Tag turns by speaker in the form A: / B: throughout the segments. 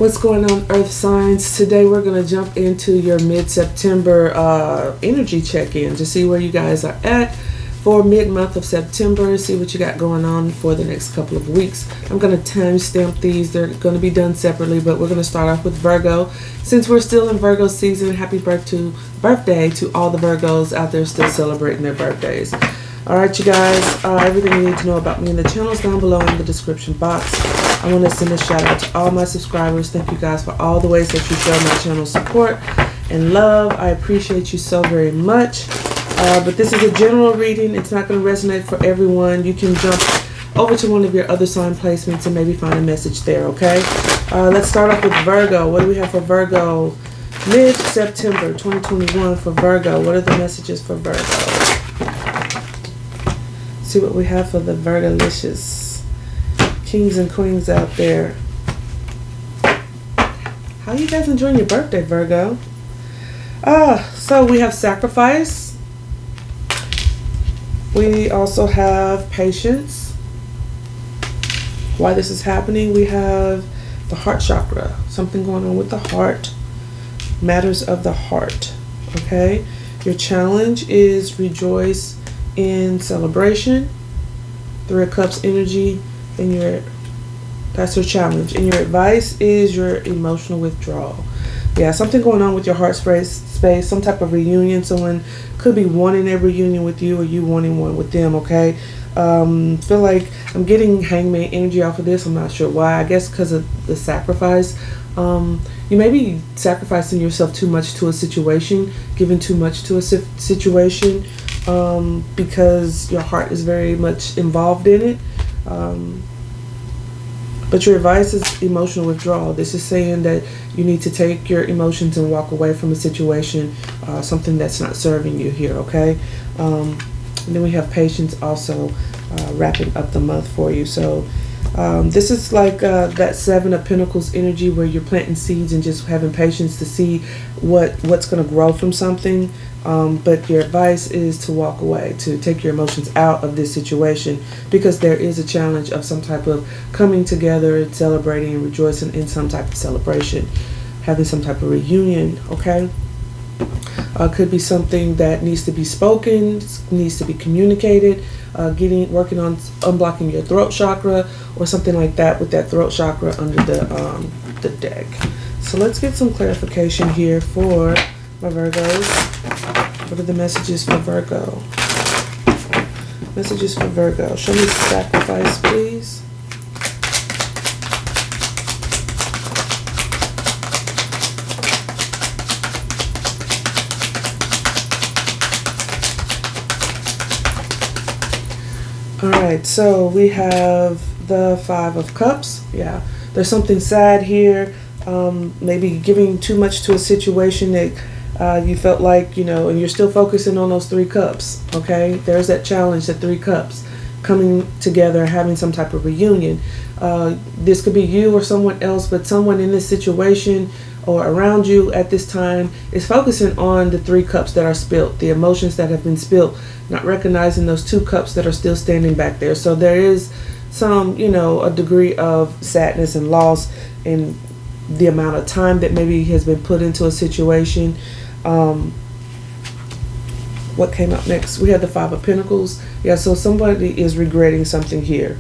A: What's going on, Earth signs? Today we're going to jump into your mid-September energy check-in to see where you guys are at for mid-month of September, see what you got going on for the next couple of weeks. I'm going to timestamp these. They're going to be done separately, but we're going to start off with Virgo. Since we're still in Virgo season, happy birthday to all the Virgos out there still celebrating their birthdays. Alright, you guys, everything you need to know about me in the channel is down below in the description box. I want to send a shout out to all my subscribers. Thank you guys for all the ways that you show my channel support and love. I appreciate you so very much. But this is a general reading. It's not going to resonate for everyone. You can jump over to one of your other sign placements and maybe find a message there, okay? Let's start off with Virgo. What do we have for Virgo? Mid-September 2021 for Virgo. What are the messages for Virgo? See what we have for the Virgolicious kings and queens out there. How you guys enjoying your birthday, Virgo? So we have sacrifice. We also have patience. Why this is happening, we have the heart chakra. Something going on with the heart. Matters of the heart. Okay? Your challenge is rejoice in celebration. Three of Cups energy. And that's your challenge. And your advice is your emotional withdrawal. Yeah, something going on with your heart space, some type of reunion. Someone could be wanting a reunion with you or you wanting one with them, okay? Feel like I'm getting hangman energy off of this. I'm not sure why. I guess because of the sacrifice. You may be sacrificing yourself too much to a situation, giving too much to a situation, because your heart is very much involved in it. But your advice is emotional withdrawal. This is saying that you need to take your emotions and walk away from a situation, something that's not serving you here, okay? And then we have patience also wrapping up the month for you. So this is like that Seven of Pentacles energy where you're planting seeds and just having patience to see what's going to grow from something. But your advice is to walk away, to take your emotions out of this situation, because there is a challenge of some type of coming together and celebrating and rejoicing in some type of celebration, having some type of reunion, okay? Could be something that needs to be spoken, needs to be communicated, working on unblocking your throat chakra or something like that with that throat chakra under the deck. So let's get some clarification here for my Virgos. What are the messages for Virgo? Messages for Virgo. Show me sacrifice, please. Alright, so we have the Five of Cups. Yeah, there's something sad here. Maybe giving too much to a situation that you felt like, and you're still focusing on those three cups, okay? There's that challenge, the three cups, coming together, having some type of reunion. This could be you or someone else, but someone in this situation or around you at this time is focusing on the three cups that are spilt, the emotions that have been spilt, not recognizing those two cups that are still standing back there. So there is some, a degree of sadness and loss in the amount of time that maybe has been put into a situation. What came up next? We had the Five of Pentacles. Yeah, so somebody is regretting something here.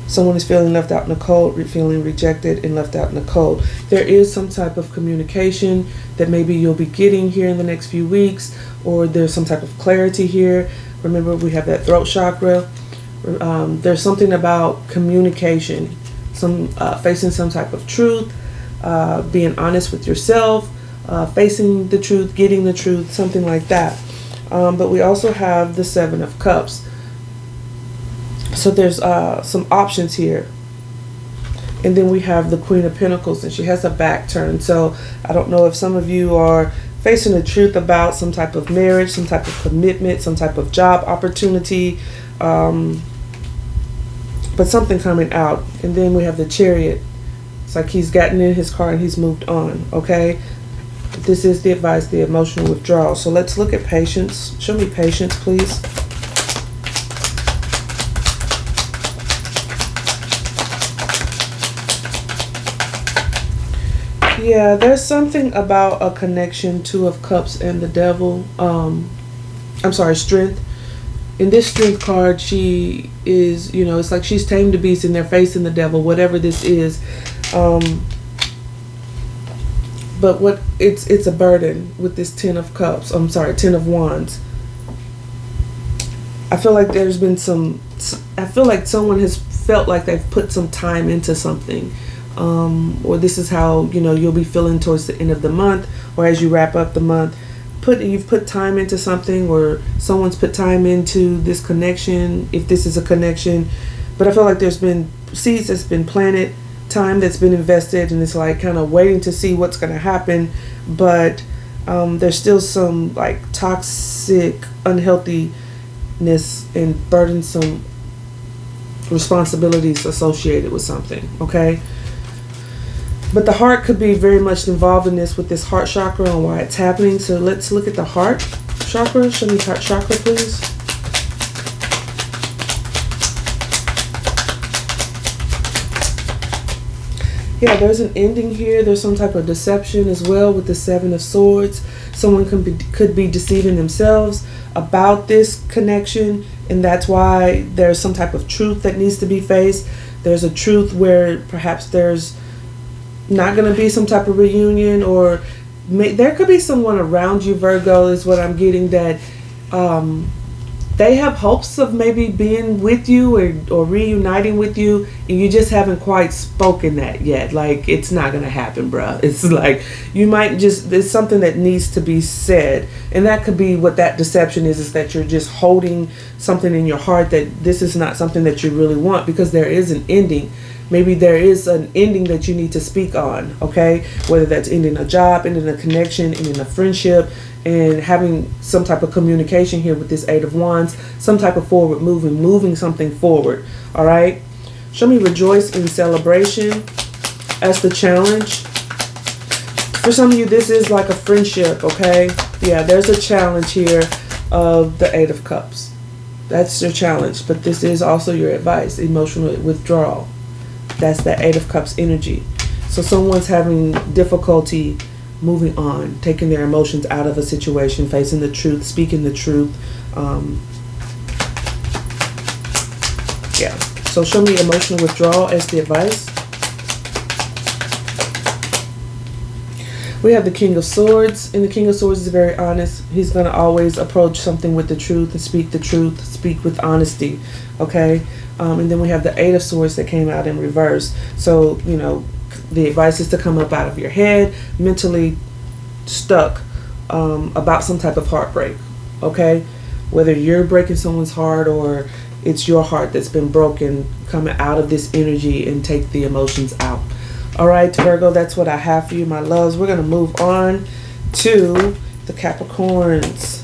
A: Someone is feeling left out in the cold, feeling rejected and left out in the cold. There is some type of communication that maybe you'll be getting here in the next few weeks, or there's some type of clarity here. Remember, we have that throat chakra. There's something about communication, facing some type of truth, being honest with yourself, facing the truth, getting the truth, something like that. But we also have the Seven of Cups. So there's some options here. And then we have the Queen of Pentacles, and she has a back turn. So I don't know if some of you are facing the truth about some type of marriage, some type of commitment, some type of job opportunity, but something coming out. And then we have the Chariot. It's like he's gotten in his car and he's moved on, okay? This is the advice, the emotional withdrawal. So let's look at patience. Show me patience, please. Yeah, there's something about a connection, Two of Cups and the Devil. I'm sorry, Strength. In this Strength card, she is, it's like she's tamed the beast and they're facing the devil, whatever this is. But it's a burden with this Ten of Cups. I'm sorry, Ten of Wands. I feel like there's been I feel like someone has felt like they've put some time into something. Or this is how, you'll be feeling towards the end of the month or as you wrap up the month. You've put time into something, or someone's put time into this connection, if this is a connection. But I feel like there's been seeds that's been planted, time that's been invested, and it's like kind of waiting to see what's going to happen. But there's still some like toxic unhealthiness and burdensome responsibilities associated with something, okay? But the heart could be very much involved in this with this heart chakra and why it's happening. So let's look at the heart chakra. Show me heart chakra, please. Yeah, there's an ending here. There's some type of deception as well with the Seven of Swords. Someone could be deceiving themselves about this connection, and that's why there's some type of truth that needs to be faced. There's a truth where perhaps there's not going to be some type of reunion, or there could be someone around you, Virgo, is what I'm getting, that they have hopes of maybe being with you or reuniting with you, and you just haven't quite spoken that yet. Like, it's not going to happen, bruh. It's like you might just, it's something that needs to be said, and that could be what that deception is that you're just holding something in your heart that this is not something that you really want, because there is an ending. Maybe there is an ending that you need to speak on, okay? Whether that's ending a job, ending a connection, ending a friendship, and having some type of communication here with this Eight of Wands, some type of forward moving something forward, all right? Show me rejoice in celebration as the challenge. For some of you, this is like a friendship, okay? Yeah, there's a challenge here of the Eight of Cups. That's your challenge, but this is also your advice, emotional withdrawal. That's the Eight of Cups energy. So someone's having difficulty moving on, taking their emotions out of a situation, facing the truth, speaking the truth. Yeah. So show me emotional withdrawal as the advice. We have the King of Swords, and the King of Swords is very honest. He's going to always approach something with the truth and speak the truth, speak with honesty, okay? And then we have the Eight of Swords that came out in reverse. So, the advice is to come up out of your head, mentally stuck about some type of heartbreak, okay? Whether you're breaking someone's heart or it's your heart that's been broken, coming out of this energy and take the emotions out. All right, Virgo, that's what I have for you, my loves. We're going to move on to the Capricorns.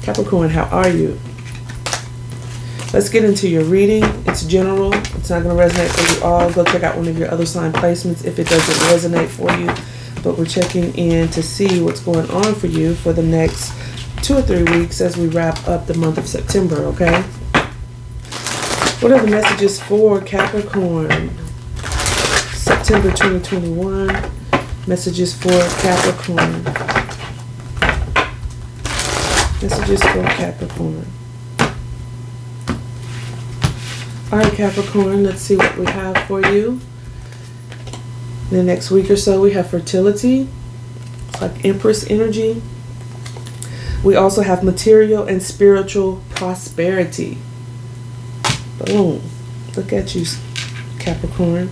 A: Capricorn, how are you? Let's get into your reading. It's general. It's not going to resonate for you all. Go check out one of your other sign placements if it doesn't resonate for you. But we're checking in to see what's going on for you for the next 2 or 3 weeks as we wrap up the month of September, okay? What are the messages for Capricorn? September 2021. Messages for Capricorn. Messages for Capricorn. All right, Capricorn, let's see what we have for you. In the next week or so, we have fertility. It's like Empress energy. We also have material and spiritual prosperity. Boom. Look at you, Capricorn.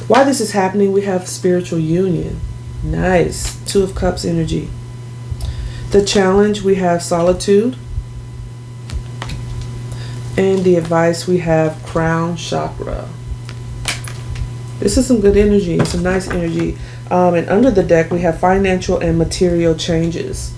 A: While this is happening, we have spiritual union. Nice. Two of Cups energy. The challenge, we have solitude. And the advice, we have crown chakra. This is some good energy. It's some nice energy. And under the deck, we have financial and material changes.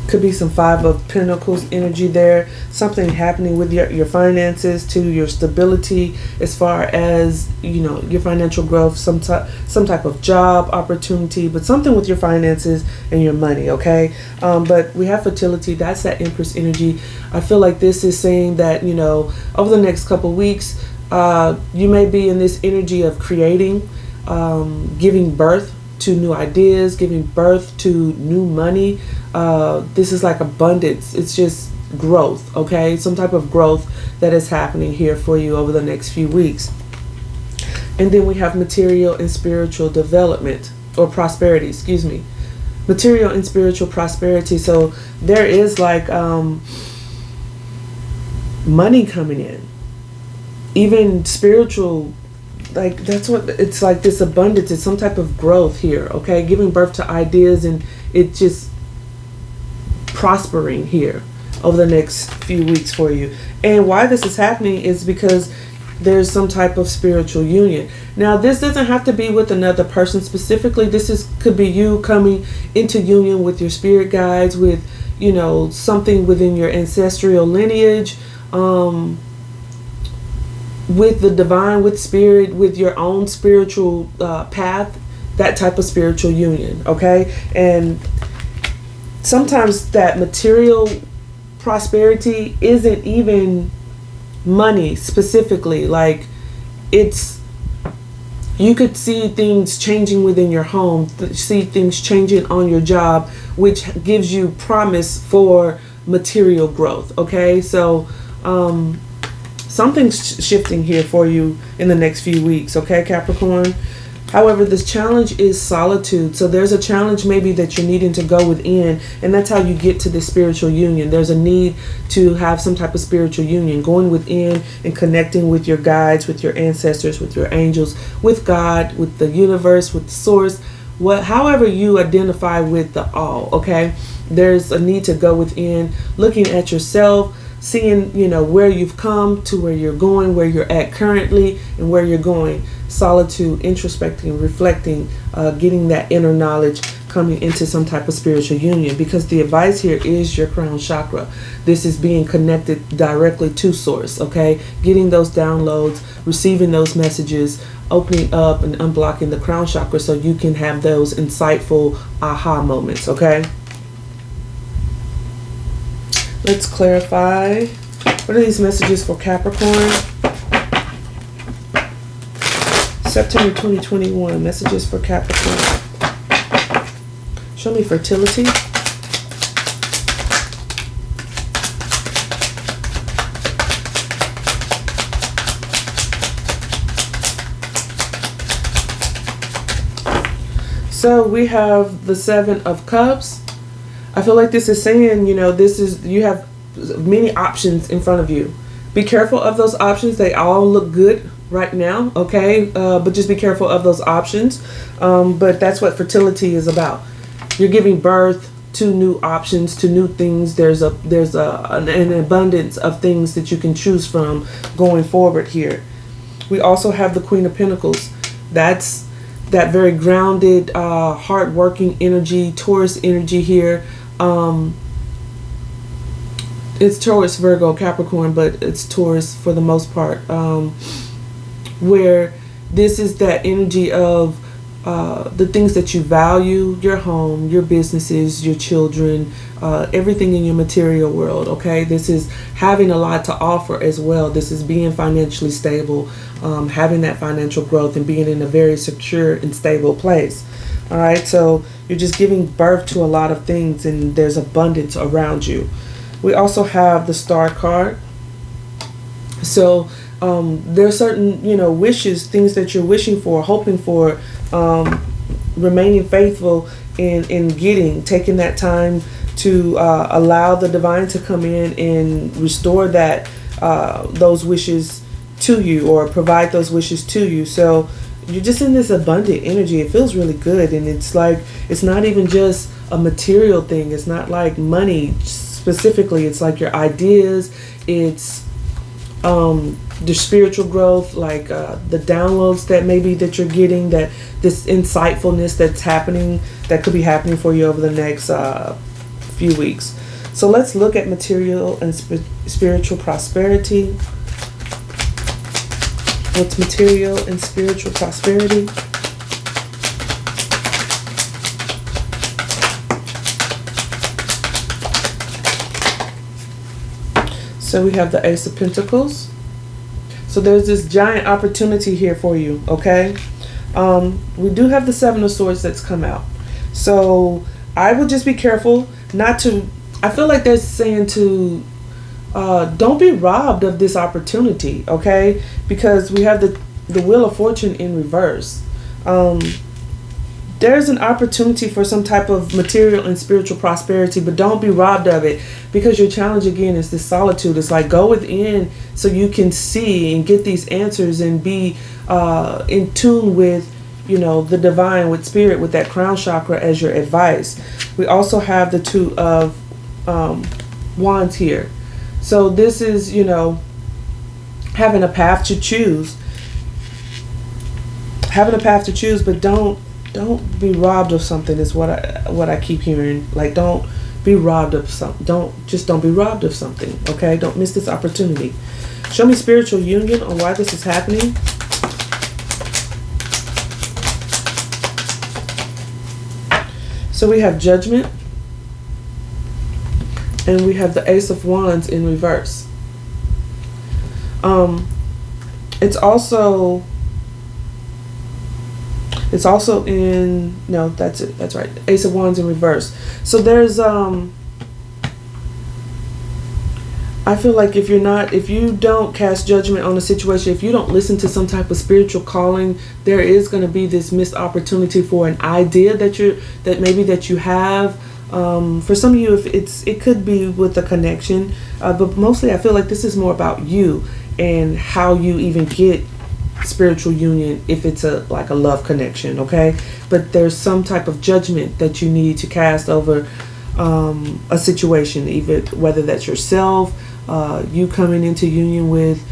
A: Could be some Five of Pentacles energy there. Something happening with your finances, to your stability as far as, your financial growth, some type of job opportunity, but something with your finances and your money, okay? But we have fertility. That's that Empress energy. I feel like this is saying that, over the next couple weeks, you may be in this energy of creating, giving birth to new ideas, giving birth to new money. This is like abundance. It's just growth, okay? Some type of growth that is happening here for you over the next few weeks. And then we have material and spiritual development, or prosperity, excuse me. Material and spiritual prosperity. So there is like money coming in. Even spiritual, like that's what it's like, this abundance. It's some type of growth here, okay? Giving birth to ideas, and it just prospering here over the next few weeks for you. And why this is happening is because there's some type of spiritual union. Now, this doesn't have to be with another person specifically. This could be you coming into union with your spirit guides, with, you know, something within your ancestral lineage, with the divine, with spirit, with your own spiritual path, that type of spiritual union, okay? And sometimes that material prosperity isn't even money specifically. Like, it's, you could see things changing within your home, see things changing on your job, which gives you promise for material growth, okay? So something's shifting here for you in the next few weeks, okay, Capricorn? However, this challenge is solitude. So there's a challenge maybe that you're needing to go within, and that's how you get to this spiritual union. There's a need to have some type of spiritual union, going within and connecting with your guides, with your ancestors, with your angels, with God, with the universe, with the source, however you identify with the all, okay? There's a need to go within, looking at yourself, seeing, you know, where you've come to where you're going, where you're at currently, and where you're going. Solitude, introspecting, reflecting, getting that inner knowledge, coming into some type of spiritual union, because the advice here is your crown chakra. This is being connected directly to source, okay? Getting those downloads, receiving those messages, opening up and unblocking the crown chakra so you can have those insightful aha moments, okay? Let's clarify. What are these messages for Capricorn? September 2021, messages for Capricorn. Show me fertility. So we have the Seven of Cups. I feel like this is saying, you know, you have many options in front of you. Be careful of those options. They all look good right now, okay? But just be careful of those options. But that's what fertility is about. You're giving birth to new options, to new things. There's an abundance of things that you can choose from going forward here. We also have the Queen of Pentacles. That's that very grounded, hard-working energy, Taurus energy here. It's Taurus, Virgo, Capricorn, but it's Taurus for the most part. Where this is that energy of the things that you value, your home, your businesses, your children, everything in your material world, okay? This is having a lot to offer as well. This is being financially stable, having that financial growth, and being in a very secure and stable place. All right, so you're just giving birth to a lot of things, and there's abundance around you. We also have the Star card. So there are certain, you know, wishes, things that you're wishing for, hoping for, remaining faithful in getting, taking that time to allow the divine to come in and restore that those wishes to you, or provide those wishes to you. So you're just in this abundant energy. It feels really good, and it's like, it's not even just a material thing. It's not like money specifically. It's like your ideas. It's the spiritual growth, like the downloads that maybe that you're getting, that this insightfulness that's happening, that could be happening for you over the next few weeks. So let's look at material and spiritual prosperity. What's material and spiritual prosperity? So we have the Ace of Pentacles. So there's this giant opportunity here for you, okay? We do have the Seven of Swords that's come out. So I would just be careful not to, I feel like they're saying to, don't be robbed of this opportunity, okay? Because we have the Wheel of Fortune in reverse. There's an opportunity for some type of material and spiritual prosperity, but don't be robbed of it, because your challenge again is this solitude. It's like, go within so you can see and get these answers and be in tune with, you know, the divine, with spirit, with that crown chakra as your advice. We also have the Two of Wands here. So this is, you know, having a path to choose. Having a path to choose, but don't be robbed of something is what I keep hearing. Like, don't be robbed of something. Don't be robbed of something, okay? Don't miss this opportunity. Show me spiritual union on why this is happening. So we have Judgment, and we have the Ace of Wands in reverse. It's also in, no, that's it. That's right. Ace of Wands in reverse. So there's, I feel like if you don't cast judgment on a situation, if you don't listen to some type of spiritual calling, there is going to be this missed opportunity for an idea that you have. For some of you, it could be with a connection, but mostly I feel like this is more about you and how you even get spiritual union, if it's a love connection, okay? But there's some type of judgment that you need to cast over a situation, even whether that's yourself, you coming into union with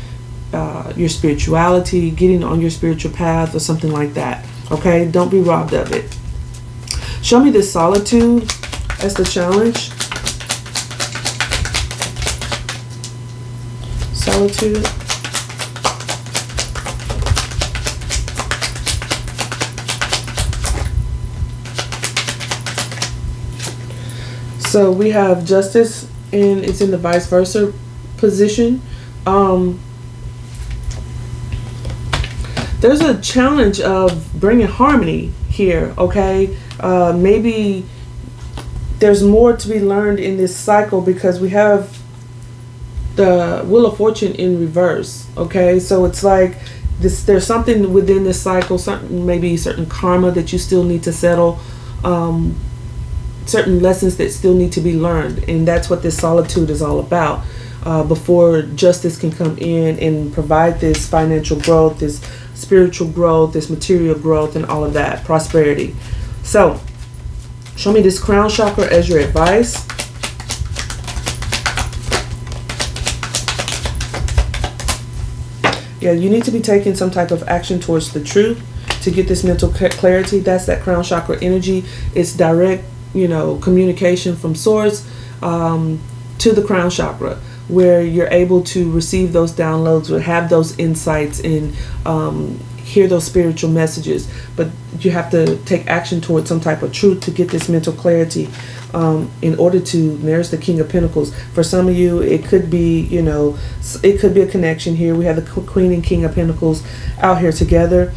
A: your spirituality, getting on your spiritual path, or something like that, okay? Don't be robbed of it. Show me this solitude as the challenge. Solitude. So we have Justice, and it's in the vice versa position. There's a challenge of bringing harmony here, okay? Maybe there's more to be learned in this cycle, because we have the Wheel of Fortune in reverse, okay? So it's like there's something within this cycle, maybe certain karma that you still need to settle, certain lessons that still need to be learned, and that's what this solitude is all about, before justice can come in and provide this financial growth, this spiritual growth, this material growth, and all of that prosperity. So show me this crown chakra as your advice. Yeah, you need to be taking some type of action towards the truth to get this mental clarity. That's that crown chakra energy. It's direct, you know, communication from source to the crown chakra, where you're able to receive those downloads, or have those insights, and hear those spiritual messages. But you have to take action towards some type of truth to get this mental clarity, in order to, there's the King of Pentacles. For some of you, it could be, you know, it could be a connection here. We have the Queen and King of Pentacles out here together,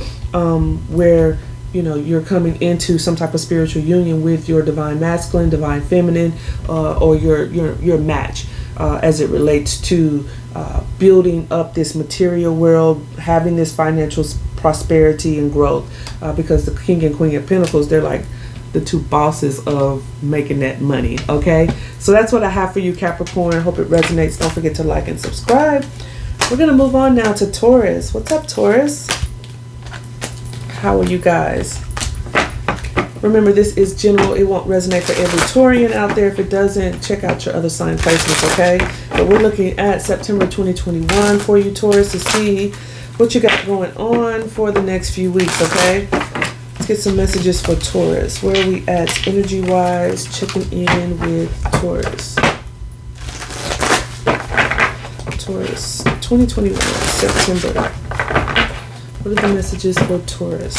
A: where, you know, you're coming into some type of spiritual union with your divine masculine, divine feminine, or your match, as it relates to building up this material world, having this financial prosperity and growth, because the King and Queen of Pentacles, they're like the two bosses of making that money, okay? So that's what I have for you, Capricorn. I hope it resonates. Don't forget to like and subscribe. We're going to move on now to Taurus. What's up, Taurus? How are you guys? Remember, this is general. It won't resonate for every Taurian out there. If it doesn't, check out your other sign placements, okay? But we're looking at September 2021 for you, Taurus, to see what you got going on for the next few weeks, okay? Let's get some messages for Taurus. Where are we at energy-wise? Checking in with Taurus. Taurus, 2021, September. What are the messages for Taurus?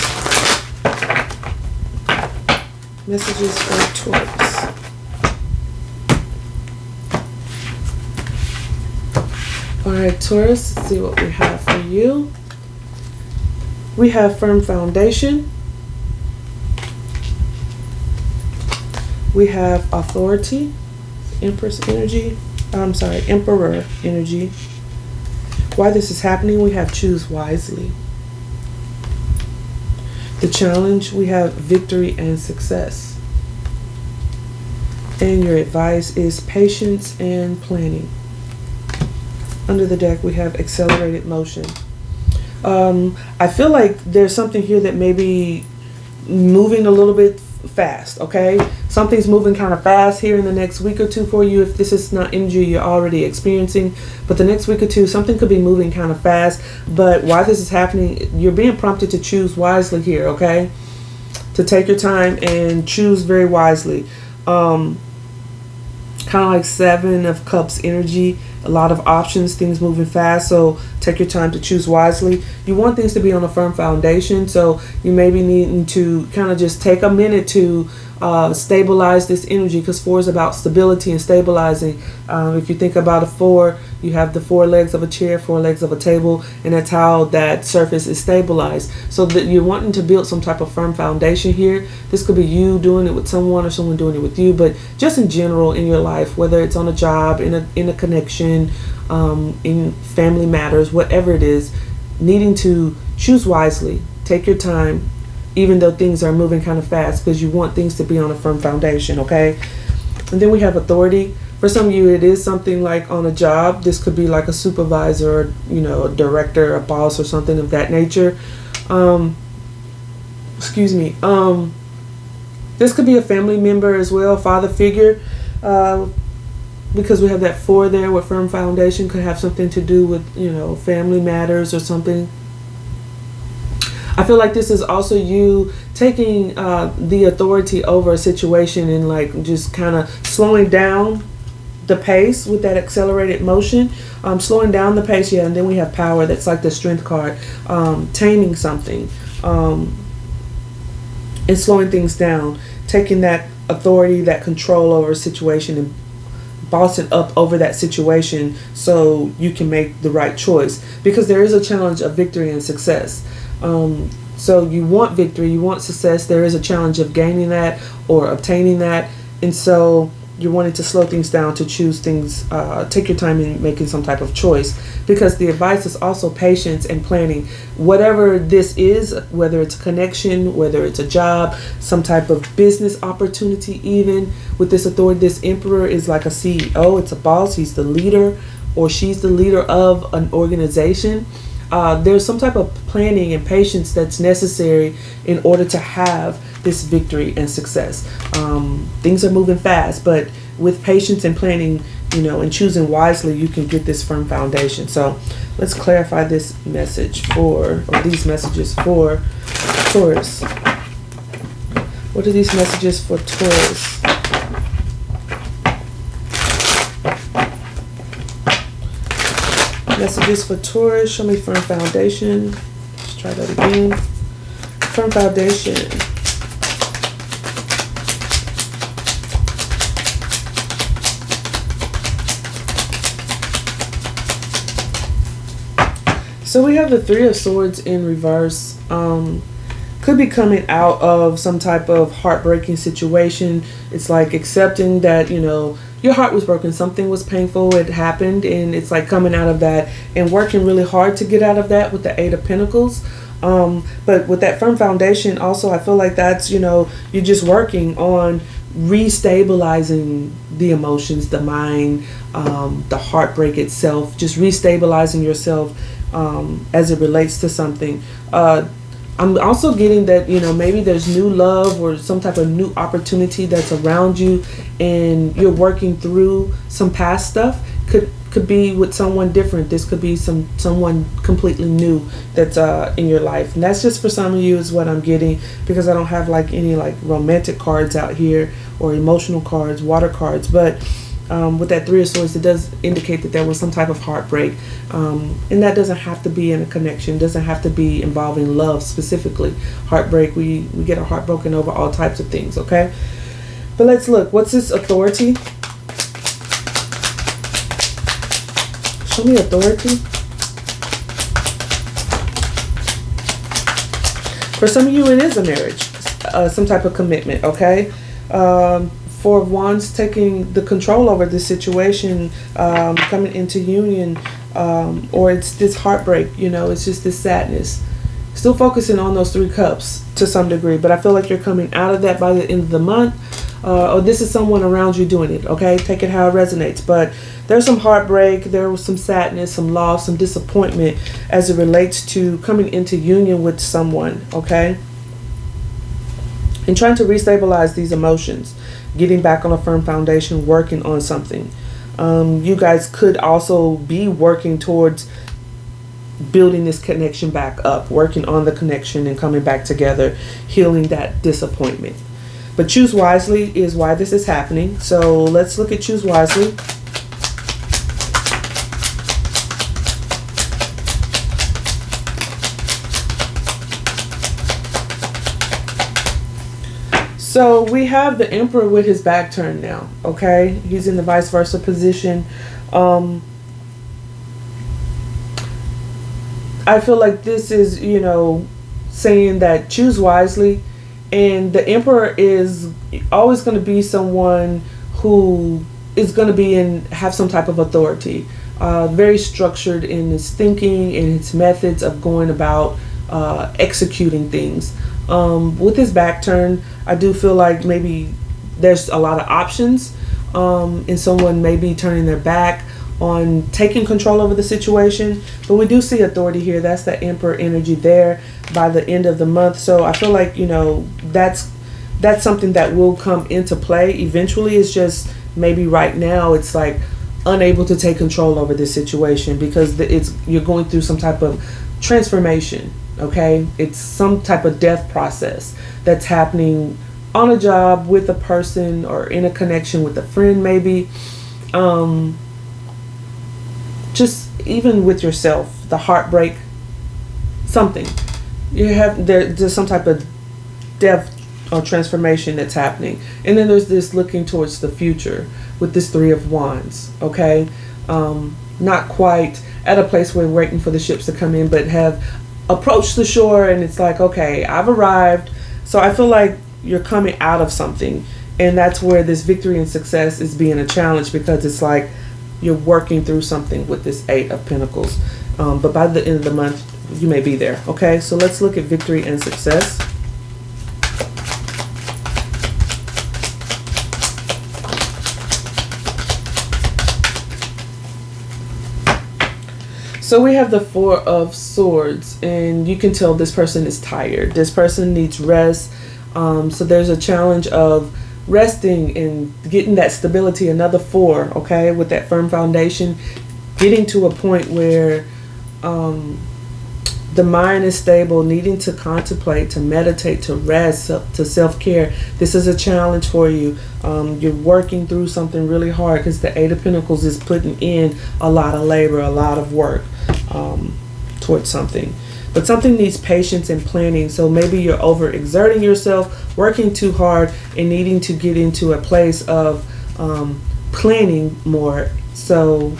A: Messages for Taurus. Alright, Taurus, let's see what we have for you. We have firm foundation. We have authority, Empress energy. I'm sorry, Emperor energy. Why this is happening, we have choose wisely. The challenge, we have victory and success. And your advice is patience and planning. Under the deck, we have accelerated motion. I feel like there's something here that may be moving a little bit fast, okay? Something's moving kind of fast here in the next week or two for you, if this is not energy you're already experiencing. But the next week or two, something could be moving kind of fast. But why this is happening, you're being prompted to choose wisely here, okay? To take your time and choose very wisely. Kind of like Seven of Cups energy. A lot of options, things moving fast, so take your time to choose wisely. You want things to be on a firm foundation, so you may be needing to kind of just take a minute to stabilize this energy, because 4 is about stability and stabilizing. If you think about a 4, you have the 4 legs of a chair, 4 legs of a table, and that's how that surface is stabilized. So that you're wanting to build some type of firm foundation here. This could be you doing it with someone or someone doing it with you, but just in general in your life, whether it's on a job, in a connection, in family matters, whatever it is, needing to choose wisely. Take your time, even though things are moving kind of fast, because you want things to be on a firm foundation, okay? And then we have authority. For some of you, it is something like on a job. This could be like a supervisor, or, you know, a director, a boss, or something of that nature. Excuse me. This could be a family member as well, father figure, because we have that 4 there with firm foundation. Could have something to do with, you know, family matters or something. I feel like this is also you taking the authority over a situation and like just kind of slowing down the pace with that accelerated motion. Slowing down the pace, yeah. And then we have power. That's like the strength card. Taming something and slowing things down. Taking that authority, that control over a situation, and bossing up over that situation so you can make the right choice. Because there is a challenge of victory and success. So you want victory, you want success. There is a challenge of gaining that or obtaining that. And so you're wanting to slow things down, to choose things, take your time in making some type of choice. Because the advice is also patience and planning. Whatever this is, whether it's a connection, whether it's a job, some type of business opportunity, even with this authority, this emperor is like a CEO, it's a boss, he's the leader or she's the leader of an organization. There's some type of planning and patience that's necessary in order to have this victory and success. Things are moving fast, but with patience and planning, you know, and choosing wisely, you can get this firm foundation. So let's clarify this message or these messages for Taurus. What are these messages for Taurus? Messages for Taurus. Show me firm foundation. Let's try that again. Firm foundation. So we have the 3 of Swords in reverse. Could be coming out of some type of heartbreaking situation. It's like accepting that, you know, your heart was broken, something was painful, it happened, and it's like coming out of that and working really hard to get out of that with the 8 of Pentacles. But with that firm foundation also, I feel like that's, you know, you're just working on restabilizing the emotions, the mind, the heartbreak itself, just restabilizing yourself as it relates to something. I'm also getting that, you know, maybe there's new love or some type of new opportunity that's around you, and you're working through some past stuff. Could be with someone different. This could be someone completely new that's in your life, and that's just for some of you is what I'm getting, because I don't have like any like romantic cards out here or emotional cards, water cards, but with that 3 of Swords, it does indicate that there was some type of heartbreak, and that doesn't have to be in a connection, doesn't have to be involving love specifically. Heartbreak, we get our heart broken over all types of things, okay? But let's look. What's this authority? Show me authority. For some of you, it is a marriage, some type of commitment, okay? Four of Wands, taking the control over this situation, coming into union, or it's this heartbreak, you know, it's just this sadness. Still focusing on those 3 cups to some degree, but I feel like you're coming out of that by the end of the month, or this is someone around you doing it, okay? Take it how it resonates, but there's some heartbreak, there was some sadness, some loss, some disappointment as it relates to coming into union with someone, okay? And trying to restabilize these emotions, getting back on a firm foundation, working on something. You guys could also be working towards building this connection back up, working on the connection and coming back together, healing that disappointment. But choose wisely is why this is happening. So let's look at choose wisely. So we have the Emperor with his back turned now, okay? He's in the vice versa position. I feel like this is, you know, saying that choose wisely. And the Emperor is always going to be someone who is going to be have some type of authority. Very structured in his thinking and his methods of going about executing things. With his back turned, I do feel like maybe there's a lot of options, and someone may be turning their back on taking control over the situation, but we do see authority here. That's the Emperor energy there by the end of the month. So I feel like, you know, that's something that will come into play eventually. It's just maybe right now it's like unable to take control over this situation because you're going through some type of transformation. Okay, it's some type of death process that's happening on a job, with a person, or in a connection with a friend maybe. Just even with yourself, the heartbreak, something. There's some type of death or transformation that's happening. And then there's this looking towards the future with this 3 of Wands, okay? Not quite at a place where we're waiting for the ships to come in, but have approached the shore and it's like, okay, I've arrived. So I feel like you're coming out of something, and that's where this victory and success is being a challenge, because it's like you're working through something with this 8 of Pentacles. But by the end of the month, you may be there, okay? So let's look at victory and success. So we have the 4 of Swords, and you can tell this person is tired. This person needs rest. So there's a challenge of resting and getting that stability. Another 4, okay, with that firm foundation, getting to a point where the mind is stable, needing to contemplate, to meditate, to rest, to self-care. This is a challenge for you. You're working through something really hard because the 8 of Pentacles is putting in a lot of labor, a lot of work towards something. But something needs patience and planning. So maybe you're overexerting yourself, working too hard, and needing to get into a place of planning more so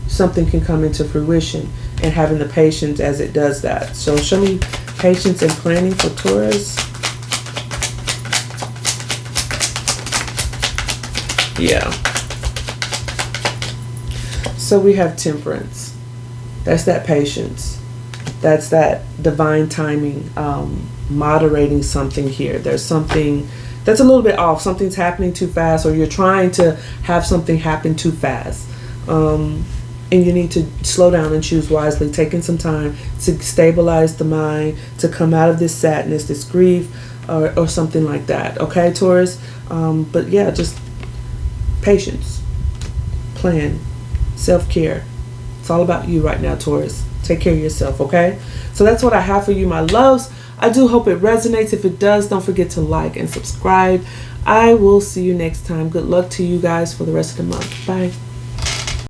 A: something can come into fruition, and having the patience as it does that. So show me patience and planning for Taurus. Yeah. So we have Temperance. That's that patience. That's that divine timing, moderating something here. There's something that's a little bit off. Something's happening too fast, or you're trying to have something happen too fast. And you need to slow down and choose wisely, taking some time to stabilize the mind, to come out of this sadness, this grief, or something like that. Okay, Taurus? But yeah, just patience, plan, self-care. It's all about you right now, Taurus. Take care of yourself, okay? So that's what I have for you, my loves. I do hope it resonates. If it does, don't forget to like and subscribe. I will see you next time. Good luck to you guys for the rest of the month. Bye.